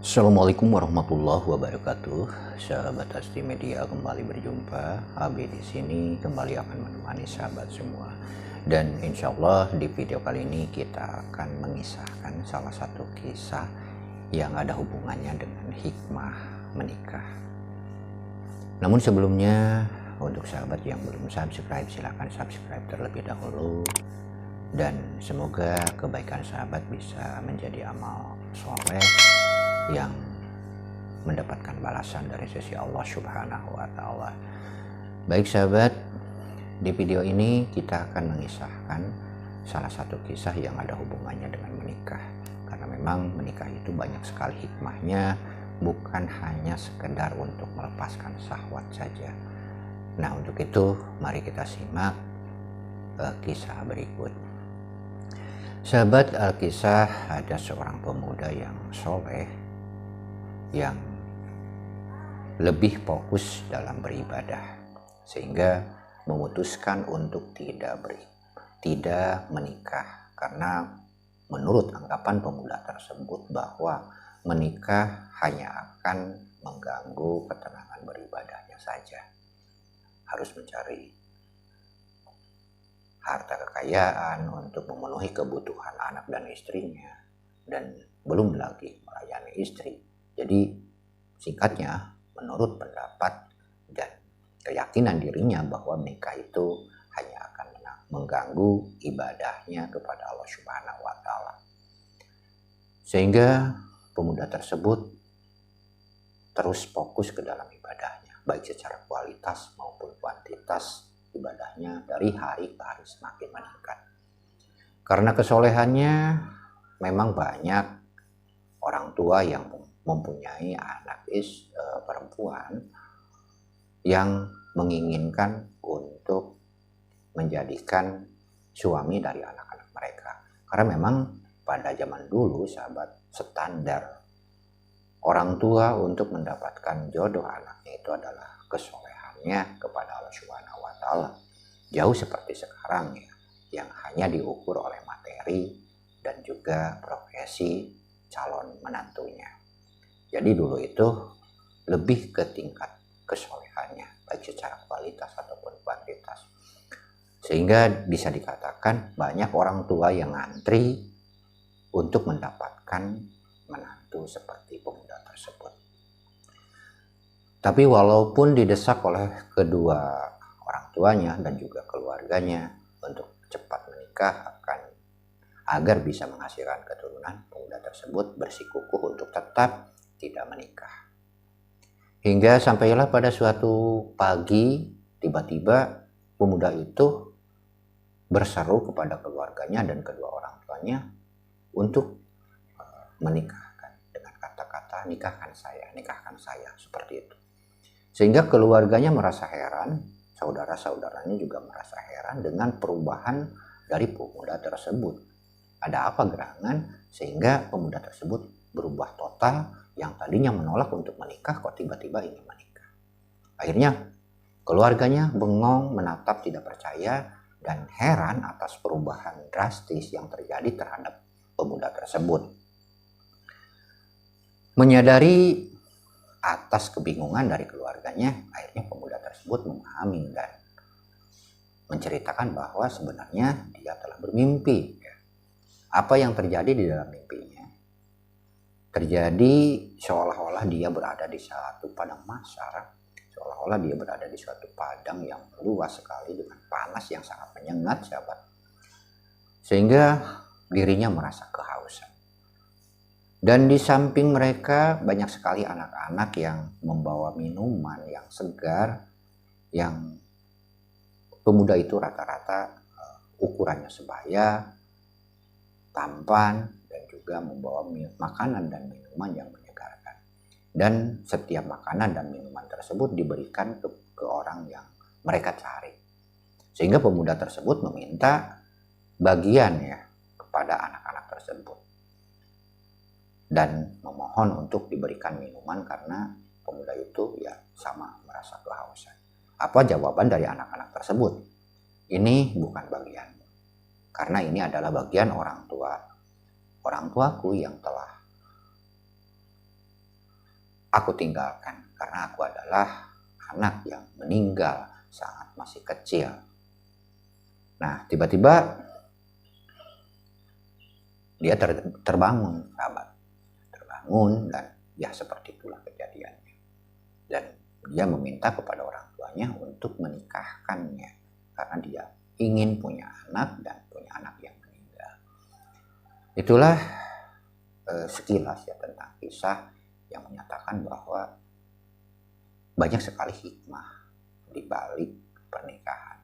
Assalamualaikum warahmatullahi wabarakatuh. Sahabat Asti Media kembali berjumpa. Abi di sini kembali akan menemani sahabat semua. Dan insya Allah di video kali ini kita akan mengisahkan salah satu kisah yang ada hubungannya dengan hikmah menikah. Namun sebelumnya, untuk sahabat yang belum subscribe, silahkan subscribe terlebih dahulu. Dan semoga kebaikan sahabat bisa menjadi amal soleh yang mendapatkan balasan dari sisi Allah Subhanahu wa Ta'ala. Baik sahabat, di video ini kita akan mengisahkan salah satu kisah yang ada hubungannya dengan menikah. Karena memang menikah itu banyak sekali hikmahnya, bukan hanya sekedar untuk melepaskan syahwat saja. Nah, untuk itu mari kita simak kisah berikut. Sahabat, Alkisah ada seorang pemuda yang soleh, yang lebih fokus dalam beribadah, sehingga memutuskan untuk tidak menikah, karena menurut anggapan pemuda tersebut bahwa menikah hanya akan mengganggu ketenangan beribadahnya saja. Harus mencari harta kekayaan untuk memenuhi kebutuhan anak dan istrinya, dan belum lagi melayani istri. Jadi singkatnya, menurut pendapat dan keyakinan dirinya bahwa menikah itu hanya akan mengganggu ibadahnya kepada Allah Subhanahu wa Ta'ala. Sehingga pemuda tersebut terus fokus ke dalam ibadahnya, baik secara kualitas maupun kuantitas ibadahnya dari hari ke hari semakin meningkat. Karena kesolehannya, memang banyak orang tua yang mempunyai anak perempuan yang menginginkan untuk menjadikan suami dari anak-anak mereka. Karena memang pada zaman dulu sahabat, standar orang tua untuk mendapatkan jodoh anaknya itu adalah kesolehannya kepada Allah Subhanahu wa Ta'ala. Jauh seperti sekarang ya, yang hanya diukur oleh materi dan juga profesi calon menantunya. Jadi dulu itu lebih ke tingkat kesolehannya, baik secara kualitas ataupun kuantitas. Sehingga bisa dikatakan banyak orang tua yang ngantri untuk mendapatkan menantu seperti pemuda tersebut. Tapi walaupun didesak oleh kedua orang tuanya dan juga keluarganya untuk cepat menikah agar bisa menghasilkan keturunan, pemuda tersebut bersikukuh untuk tetap tidak menikah. Hingga sampailah pada suatu pagi, tiba-tiba pemuda itu berseru kepada keluarganya dan kedua orang tuanya untuk menikahkan, dengan kata-kata nikahkan saya, seperti itu. Sehingga keluarganya merasa heran, saudara-saudaranya juga merasa heran dengan perubahan dari pemuda tersebut. Ada apa gerangan sehingga pemuda tersebut berubah total, yang tadinya menolak untuk menikah kok tiba-tiba ingin menikah. Akhirnya keluarganya bengong, menatap tidak percaya dan heran atas perubahan drastis yang terjadi terhadap pemuda tersebut. Menyadari atas kebingungan dari keluarganya, akhirnya pemuda tersebut memahami dan menceritakan bahwa sebenarnya dia telah bermimpi. Apa yang terjadi di dalam mimpinya? Terjadi seolah-olah dia berada di suatu padang mahsyar, seolah-olah dia berada di suatu padang yang luas sekali dengan panas yang sangat menyengat sahabat. Sehingga dirinya merasa kehausan. Dan di samping mereka banyak sekali anak-anak yang membawa minuman yang segar, yang pemuda itu rata-rata ukurannya sebaya, tampan, dan juga membawa makanan dan minuman yang menyegarkan. Dan setiap makanan dan minuman tersebut diberikan ke orang yang mereka cari. Sehingga pemuda tersebut meminta bagian ya kepada anak-anak tersebut. Dan memohon untuk diberikan minuman karena pemuda itu ya sama merasa kehausan. Apa jawaban dari anak-anak tersebut? Ini bukan bagian. Karena ini adalah bagian orang tuaku yang telah aku tinggalkan karena aku adalah anak yang meninggal saat masih kecil. Nah, tiba-tiba dia terbangun, sahabat. Terbangun dan ya seperti itulah kejadiannya. Dan dia meminta kepada orang tuanya untuk menikahkannya karena dia ingin punya anak dan punya anak yang meninggal. Itulah sekilas ya tentang kisah yang menyatakan bahwa banyak sekali hikmah di balik pernikahan.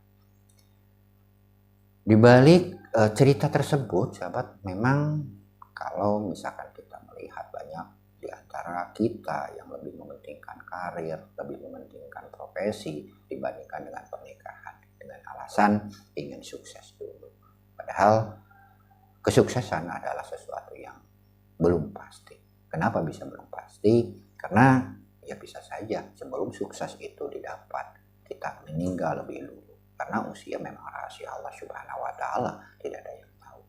Di balik cerita tersebut, sahabat, memang kalau misalkan kita melihat banyak di antara kita yang lebih mementingkan karir, lebih mementingkan profesi dibandingkan dengan pernikahan dengan alasan ingin sukses dulu. Padahal kesuksesan adalah sesuatu yang belum pasti. Kenapa bisa belum pasti? Karena ya bisa saja sebelum sukses itu didapat kita meninggal lebih dulu. Karena usia memang rahasia Allah Subhanahu wa Ta'ala, tidak ada yang tahu.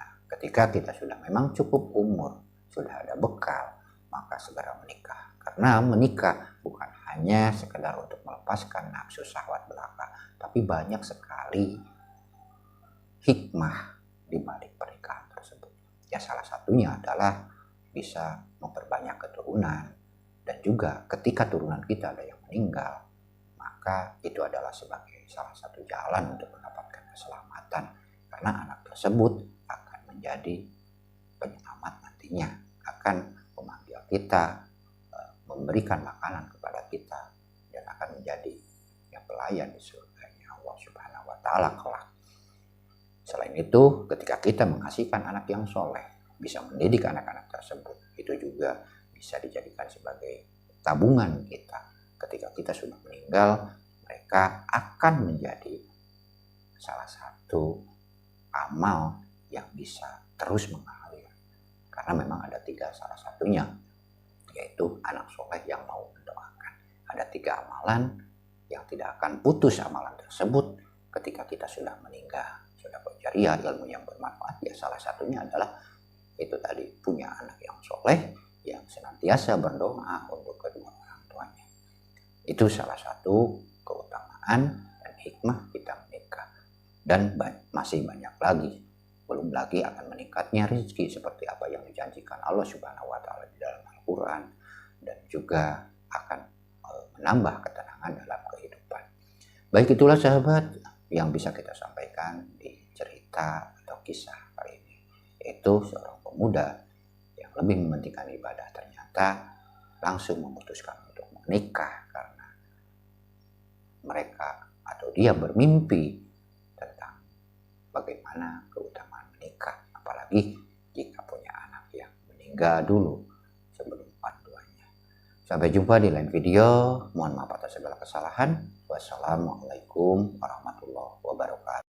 Nah, ketika kita sudah memang cukup umur, sudah ada bekal, maka segera menikah. Karena menikah bukan hanya sekedar untuk melepaskan nafsu syahwat belaka, tapi banyak sekali hikmah di balik pernikahan tersebut. Ya salah satunya adalah bisa memperbanyak keturunan, dan juga ketika turunan kita ada yang meninggal, maka itu adalah sebagai salah satu jalan untuk mendapatkan keselamatan, karena anak tersebut akan menjadi penyelamat nantinya, akan memanggil kita, memberikan makanan kepada kita, dan akan menjadi yang pelayan di surganya Allah Subhanahu wa Ta'ala kelak. Selain itu, ketika kita menghasilkan anak yang soleh, bisa mendidik anak-anak tersebut, itu juga bisa dijadikan sebagai tabungan kita. Ketika kita sudah meninggal, mereka akan menjadi salah satu amal yang bisa terus mengalir. Karena memang ada 3 salah satunya, yaitu anak soleh yang mau mendoakan. Ada 3 amalan yang tidak akan putus amalan tersebut ketika kita sudah meninggal. Sudah berjariah, ilmu yang bermanfaat, ya salah satunya adalah itu tadi, punya anak yang soleh yang senantiasa berdoa untuk kedua orang tuanya. Itu salah satu keutamaan dan hikmah kita menikah. Dan masih banyak lagi, belum lagi akan meningkatnya rezeki seperti apa yang dijanjikan Allah Subhanahu wa Ta'ala di dalam Al-Quran, dan juga akan menambah ketenangan dalam kehidupan. Baik, itulah sahabat yang bisa kita sampaikan di cerita atau kisah kali ini, yaitu seorang pemuda yang lebih mementingkan ibadah ternyata langsung memutuskan untuk menikah karena mereka atau dia bermimpi tentang bagaimana keutamaan menikah, apalagi jika punya anak yang meninggal dulu sebelum orang tuanya. Sampai jumpa di lain video. Mohon maaf atas segala kesalahan. Wassalamualaikum warahmatullahi wabarakatuh.